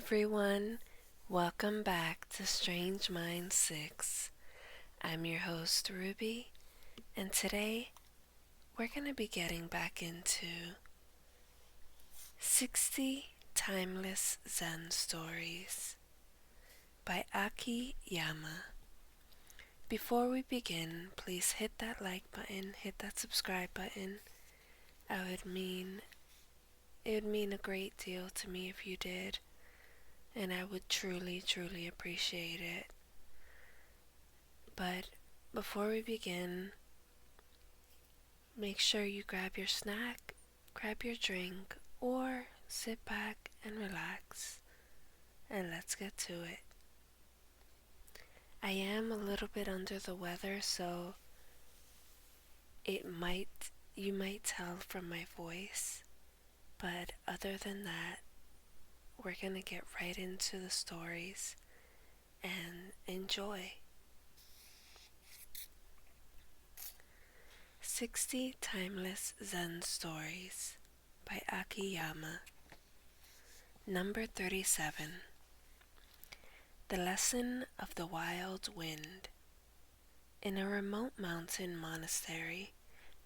everyone. Welcome back to Strange Minds 6. I'm your host, Ruby, and today we're going to be getting back into 60 Timeless Zen Stories by Akiyama. Before we begin, please hit that like button, hit that subscribe button. It would mean a great deal to me if you did, and I would truly, truly appreciate it. But before we begin, make sure you grab your snack, grab your drink, or sit back and relax, and let's get to it. I am a little bit under the weather, so you might tell from my voice, but other than that, we're gonna get right into the stories and enjoy. 60 Timeless Zen Stories by Akiyama. Number 37. The Lesson of the Wild Wind. In a remote mountain monastery,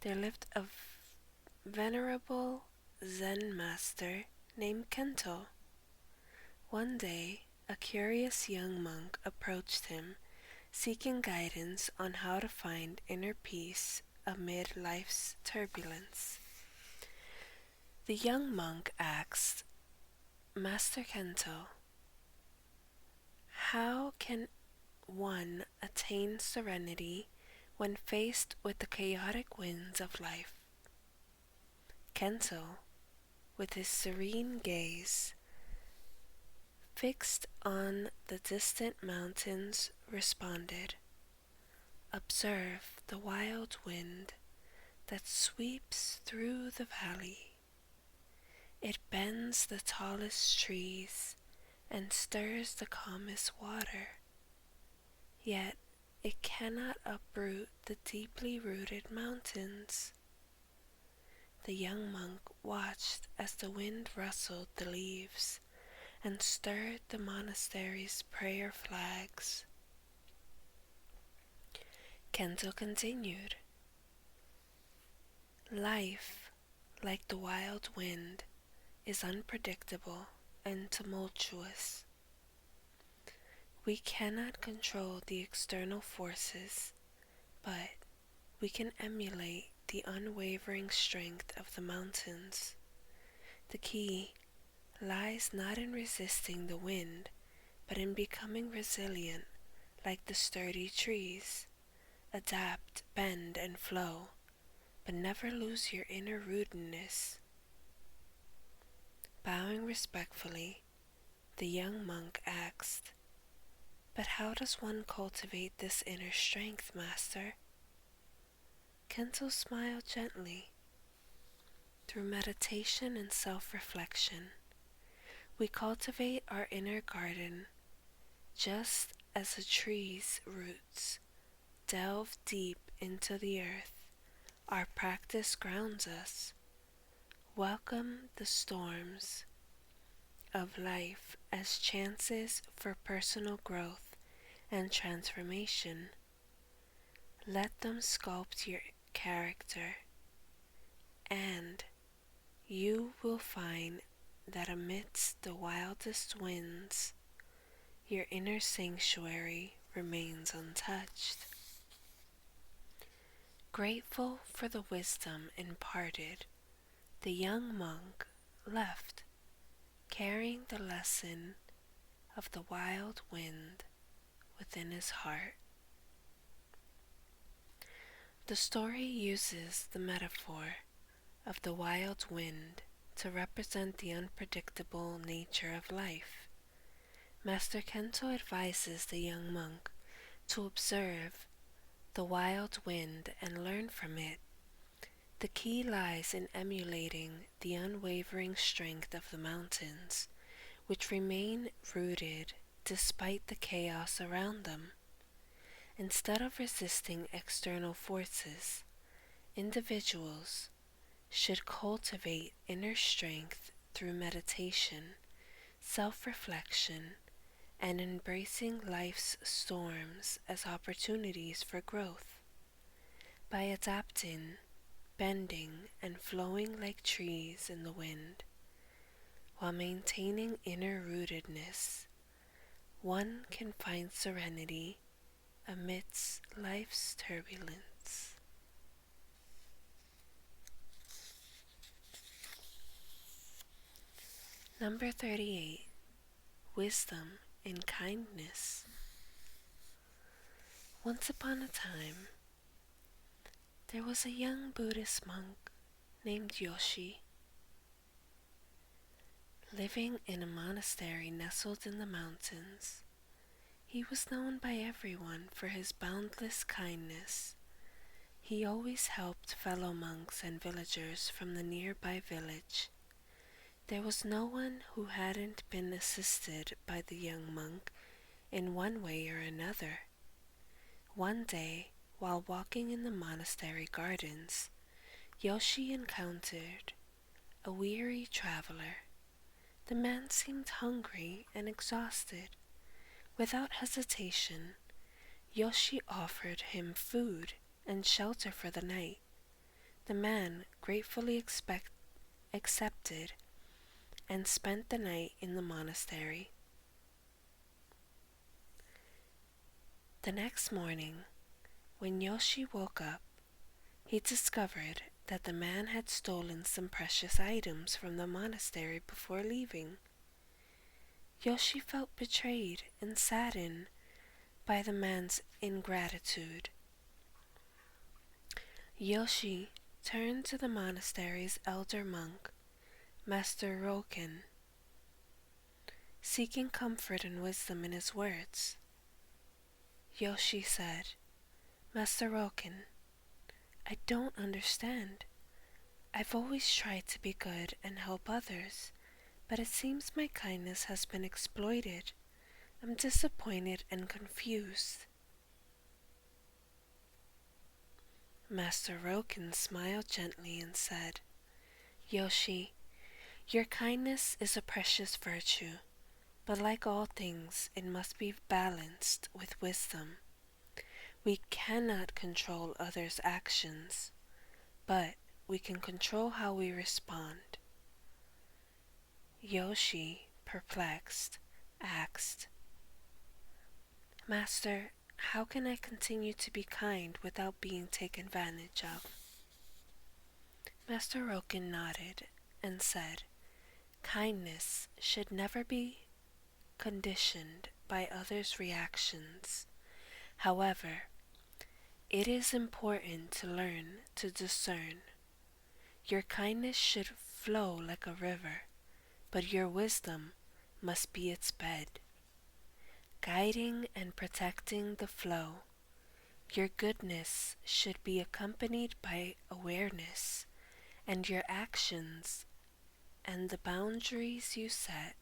there lived a venerable Zen master named Kento. One day, a curious young monk approached him, seeking guidance on how to find inner peace amid life's turbulence. The young monk asked, "Master Kento, how can one attain serenity when faced with the chaotic winds of life?" Kento, with his serene gaze fixed on the distant mountains, responded, "Observe the wild wind that sweeps through the valley. It bends the tallest trees and stirs the calmest water, yet it cannot uproot the deeply rooted mountains." The young monk watched as the wind rustled the leaves and stirred the monastery's prayer flags. Kento continued, "Life, like the wild wind, is unpredictable and tumultuous. We cannot control the external forces, but we can emulate the unwavering strength of the mountains. The key lies not in resisting the wind, but in becoming resilient like the sturdy trees. Adapt, bend, and flow, but never lose your inner rootedness." Bowing respectfully, the young monk asked, "But how does one cultivate this inner strength, Master?" Kento smiled gently. "Through meditation and self-reflection, we cultivate our inner garden, just as a tree's roots delve deep into the earth. Our practice grounds us. Welcome the storms of life as chances for personal growth and transformation. Let them sculpt your character, and you will find that amidst the wildest winds, your inner sanctuary remains untouched." Grateful for the wisdom imparted, the young monk left, carrying the lesson of the wild wind within his heart. The story uses the metaphor of the wild wind to represent the unpredictable nature of life. Master Kento advises the young monk to observe the wild wind and learn from it. The key lies in emulating the unwavering strength of the mountains, which remain rooted despite the chaos around them. Instead of resisting external forces, individuals should cultivate inner strength through meditation, self-reflection, and embracing life's storms as opportunities for growth. By adapting, bending, and flowing like trees in the wind, while maintaining inner rootedness, one can find serenity amidst life's turbulence. Number 38. Wisdom in kindness. Once upon a time, there was a young Buddhist monk named Yoshi, living in a monastery nestled in the mountains. He was known by everyone for his boundless kindness. He always helped fellow monks and villagers from the nearby village. There was no one who hadn't been assisted by the young monk in one way or another. One day, while walking in the monastery gardens, Yoshi encountered a weary traveler. The man seemed hungry and exhausted. Without hesitation, Yoshi offered him food and shelter for the night. The man gratefully accepted and spent the night in the monastery. The next morning, when Yoshi woke up, he discovered that the man had stolen some precious items from the monastery before leaving. Yoshi felt betrayed and saddened by the man's ingratitude. Yoshi turned to the monastery's elder monk, Master Roken, seeking comfort and wisdom in his words. Yoshi said, "Master Roken, I don't understand. I've always tried to be good and help others, but it seems my kindness has been exploited. I'm disappointed and confused." Master Roken smiled gently and said, "Yoshi, your kindness is a precious virtue, but like all things, it must be balanced with wisdom. We cannot control others' actions, but we can control how we respond." Yoshi, perplexed, asked, "Master, how can I continue to be kind without being taken advantage of?" Master Roken nodded and said, "Kindness should never be conditioned by others' reactions. However, it is important to learn to discern. Your kindness should flow like a river, but your wisdom must be its bed, guiding and protecting the flow. Your goodness should be accompanied by awareness, and your actions and the boundaries you set."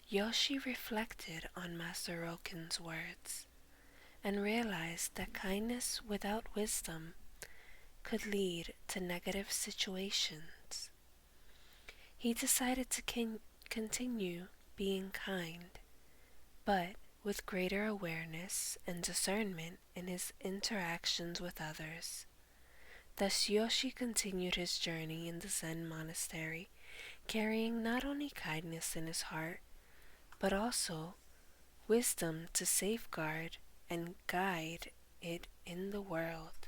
Yoshi reflected on Master Roken's words and realized that kindness without wisdom could lead to negative situations. He decided to continue being kind, but with greater awareness and discernment in his interactions with others. Thus Yoshi continued his journey in the Zen monastery, carrying not only kindness in his heart, but also wisdom to safeguard and guide it in the world.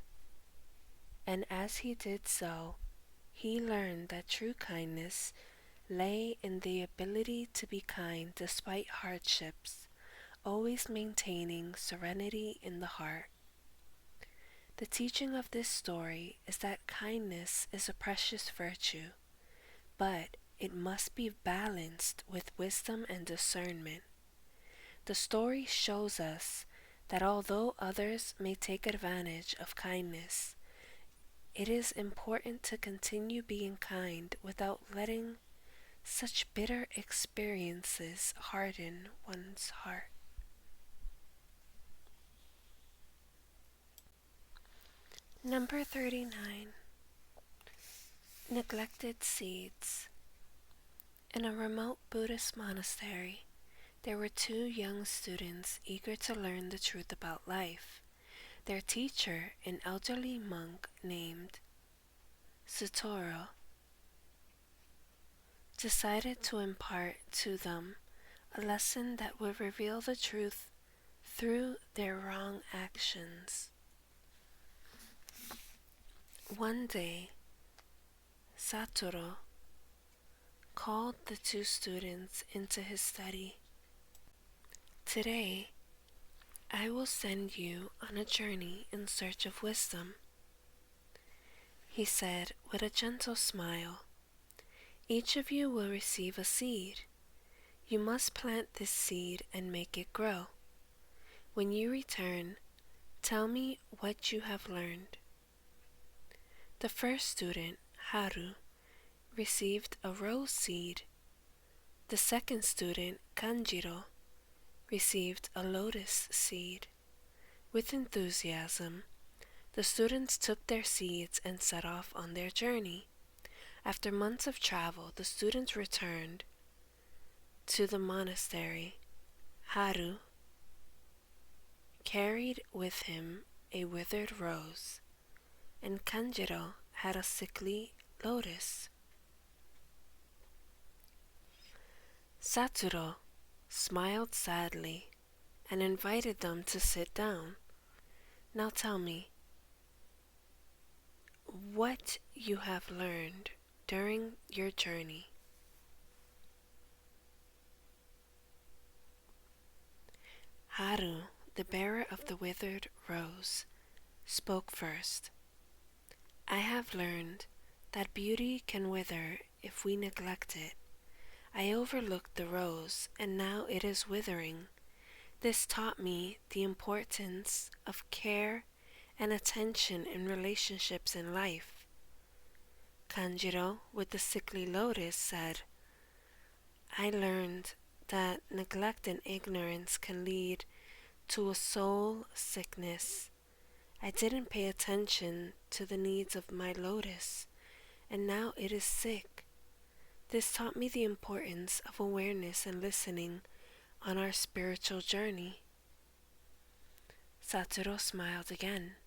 And as he did so, he learned that true kindness lay in the ability to be kind despite hardships, always maintaining serenity in the heart. The teaching of this story is that kindness is a precious virtue, but it must be balanced with wisdom and discernment. The story shows us that although others may take advantage of kindness, it is important to continue being kind without letting such bitter experiences harden one's heart. Number 39. Neglected seeds. In a remote Buddhist monastery, there were two young students eager to learn the truth about life. Their teacher, an elderly monk named Sutoro, decided to impart to them a lesson that would reveal the truth through their wrong actions. One day, Satoru called the two students into his study. "Today, I will send you on a journey in search of wisdom," he said with a gentle smile. "Each of you will receive a seed. You must plant this seed and make it grow. When you return, tell me what you have learned." The first student, Haru, received a rose seed. The second student, Kanjiro, received a lotus seed. With enthusiasm, the students took their seeds and set off on their journey. After months of travel, the students returned to the monastery. Haru carried with him a withered rose, and Kanjiro had a sickly lotus. Satoru smiled sadly and invited them to sit down. "Now tell me what you have learned during your journey." Haru, the bearer of the withered rose, spoke first. "I have learned that beauty can wither if we neglect it. I overlooked the rose, and now it is withering. This taught me the importance of care and attention in relationships in life." Kanjiro, with the sickly lotus, said, "I learned that neglect and ignorance can lead to a soul sickness. I didn't pay attention to the needs of my lotus, and now it is sick. This taught me the importance of awareness and listening on our spiritual journey." Satoru smiled again,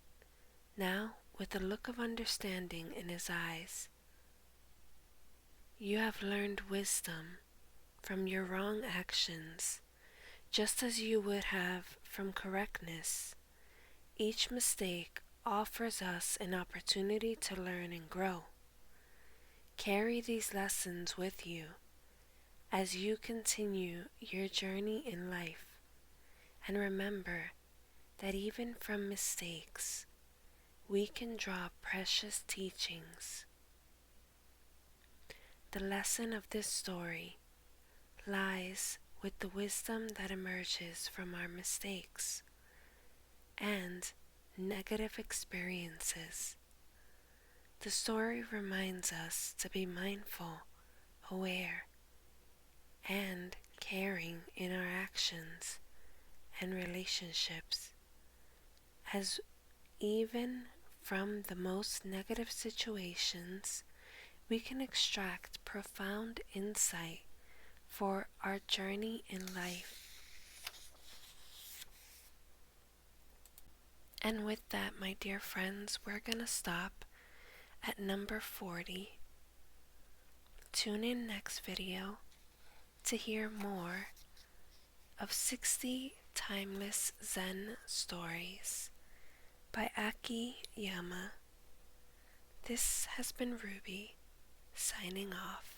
now with a look of understanding in his eyes. "You have learned wisdom from your wrong actions, just as you would have from correctness. Each mistake offers us an opportunity to learn and grow. Carry these lessons with you as you continue your journey in life, and remember that even from mistakes, we can draw precious teachings." The lesson of this story lies with the wisdom that emerges from our mistakes and negative experiences. The story reminds us to be mindful, aware, and caring in our actions and relationships, as even from the most negative situations, we can extract profound insight for our journey in life. And with that, my dear friends, we're going to stop at number 40. Tune in next video to hear more of 60 Timeless Zen Stories by Akiyama. This has been Ruby, signing off.